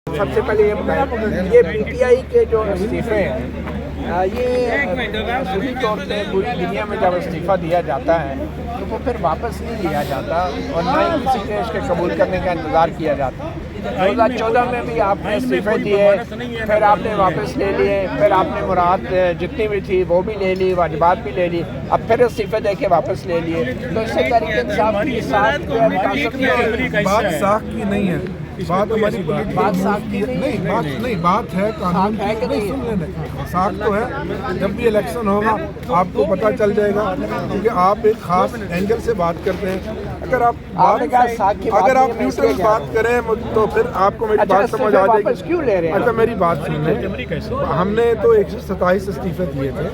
सबसे पहले ये बताएं, ये पीटीआई के जो इस्तीफे हैं ये शुरू तौर पे पूरी दुनिया में जब इस्तीफ़ा दिया जाता है तो वो फिर वापस नहीं लिया जाता और न ही किसी के इसके कबूल करने का इंतज़ार किया जाता। 2014 में भी आपने इस्तीफे दिए, फिर आपने वापस ले लिए, फिर आपने मुराद जितनी भी थी वो भी ले ली, वाजिबात भी ले ली, अब फिर इस्तीफे दे के वापस ले लिए। तो इससे तरीके इंसाफ की बात साख की नहीं है, बात हमारी बात साख की नहीं, बात है कानून की। नहीं, सुन लेना, साख तो है। जब भी इलेक्शन होगा आपको पता चल जाएगा, क्योंकि आप एक खास एंगल से बात करते हैं। अगर आप न्यूट्रल बात करें तो फिर आपको मेरी बात समझ आ जाएगी। क्यों ले रहे हैं? अच्छा, मेरी बात सुन, हमने तो 127 इस्तीफे दिए थे।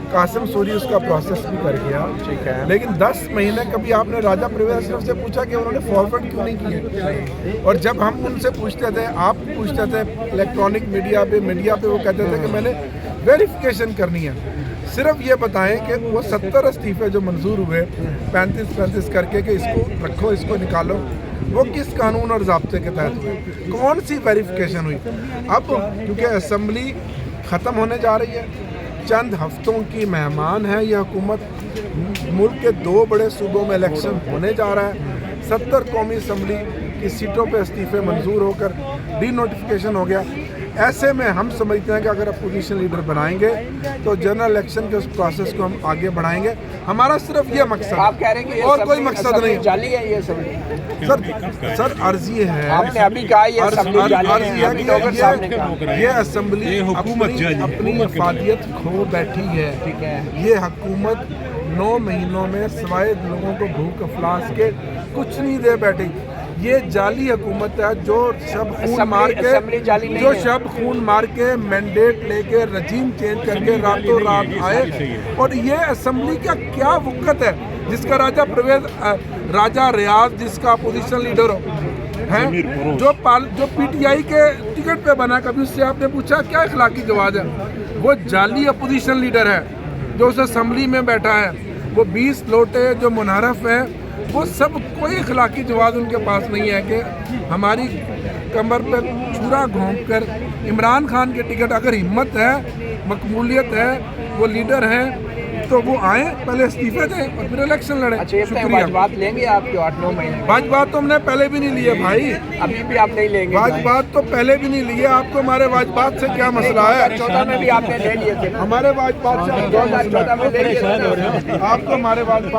कासिम सूरी उसका प्रोसेस भी कर गया, ठीक है, लेकिन 10 महीने कभी आपने राजा परवेज अशरफ से पूछा कि उन्होंने फॉरवर्ड क्यों नहीं किए? और जब हम उनसे पूछते थे, आप पूछते थे इलेक्ट्रॉनिक मीडिया पे वो कहते थे कि मैंने वेरिफिकेशन करनी है। सिर्फ ये बताएं कि वो 70 इस्तीफे जो मंजूर हुए 35 करके कि इसको रखो, इसको निकालो, वो किस कानून और ज़ाब्ते के तहत हुए? कौन सी वेरिफिकेशन हुई? अब क्योंकि असम्बली ख़त्म होने जा रही है, चंद हफ्तों की मेहमान है यह हुकूमत। मुल्क के 2 बड़े सूबों में इलेक्शन होने जा रहा है। 70 कौमी असम्बली की सीटों पे इस्तीफे मंजूर होकर डी नोटिफिकेशन हो गया। ऐसे में हम समझते हैं कि अगर अपोजिशन लीडर बनाएंगे तो जनरल इलेक्शन के उस प्रोसेस को हम आगे बढ़ाएंगे। हमारा सिर्फ ये मकसद, आप कह रहे हैं कि और कोई मकसद नहीं। जाली है ये सब? सर अर्जी है, आपने अभी कहा ये असेंबली जाली है। ये असेंबली अपनी मफादियत खो बैठी है। ठीक है, ये हुकूमत 9 महीनों में सिवाय लोगों को भूख अफलास के कुछ नहीं दे बैठी। ये जाली हुकूमत है जो शब खून मार के मैंडेट लेके रजीम चेंज करके रातों रात आए। और ये असेंबली का क्या वक़्त है जिसका राजा रियाज जिसका अपोजिशन लीडर है, जो पीटीआई के टिकट पे बना, कभी उससे आपने पूछा क्या इखलाकी जवाब है? वो जाली अपोजिशन लीडर है जो उस असेंबली में बैठा है। वो 20 लोटे जो मुनारफ है, वो सब कोई इखलाकी जवाब उनके पास नहीं है कि हमारी कमर पर छुरा घोंप कर इमरान खान के टिकट, अगर हिम्मत है, मकबूलियत है, वो लीडर हैं तो वो आए, पहले इस्तीफे दें और फिर इलेक्शन लड़ें। अच्छा, शुक्रिया। बात लेंगे आपके 8-9 महीने? बात तो हमने पहले भी नहीं लिए भाई, अभी भी आप नहीं लेंगे? बात तो पहले भी नहीं लिए। आपको हमारे बात से क्या मसला है? 2014 में भी आपने ले लिए थे। हमारे बात से 2014 में ले लिए थे। आपको हमारे बात से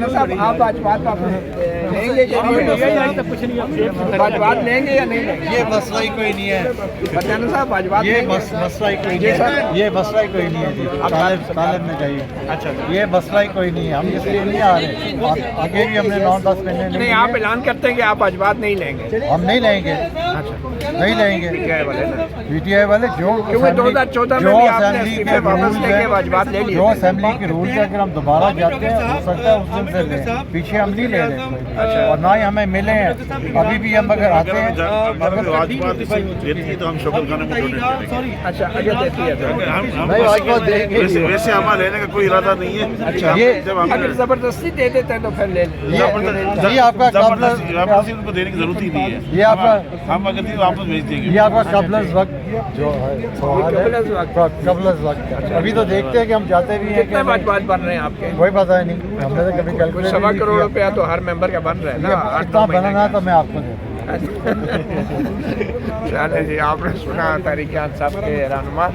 साहब, आप बात लेंगे बात लेंगे या नहीं लेंगे? ये मसला ही कोई नहीं है बचाना साहब, बात ये मसला ही कोई नहीं है, ये मसला ही कोई नहीं है जी। तालिब में चाहिए। अच्छा, ये मसला ही कोई नहीं है, हम इसलिए नहीं आ रहे। आगे भी हमने 9-10 महीने नहीं, आप ऐलान करते हैं कि आप आज बात नहीं लेंगे? हम नहीं लेंगे। अच्छा, नहीं लेंगे। पीटीआई वाले जो 2014 में भी आपने इस्तीफे वापस लेके वाजिबात ले लिए, जो असेंबली के रूल है, अगर हम दोबारा जाते हैं हो सकता है उस दिन से लें, पीछे हम नहीं ले रहे। अच्छा, और ना ही हमें मिले हैं। अभी भी हम अगर आते हैं तो हम शुक्र खाने। अच्छा, अगर देती है तो वैसे हमारा लेने का कोई इरादा नहीं है। अच्छा, ये अगर जबरदस्ती दे देते हैं तो फिर ले ये आपका वापस उनको देने की जरूरत ही नहीं है। ये आपका हम अगर नहीं वापस भेज देंगे। ये आपका कबलस वक्त जो है कबलस वक्त। अभी तो देखते हैं कि हम जाते भी हैं कितने वाजिबात बन रहे हैं आपके? कोई पता नहीं, हमने तो कभी कैलकुलेट 1.25 करोड़ रुपया तो हर मेंबर का बन रहा है ना। कितना बनना तो मैं आपको दे दूँ। चले जी, आपने सुना तारिक साहब के रहनुमा।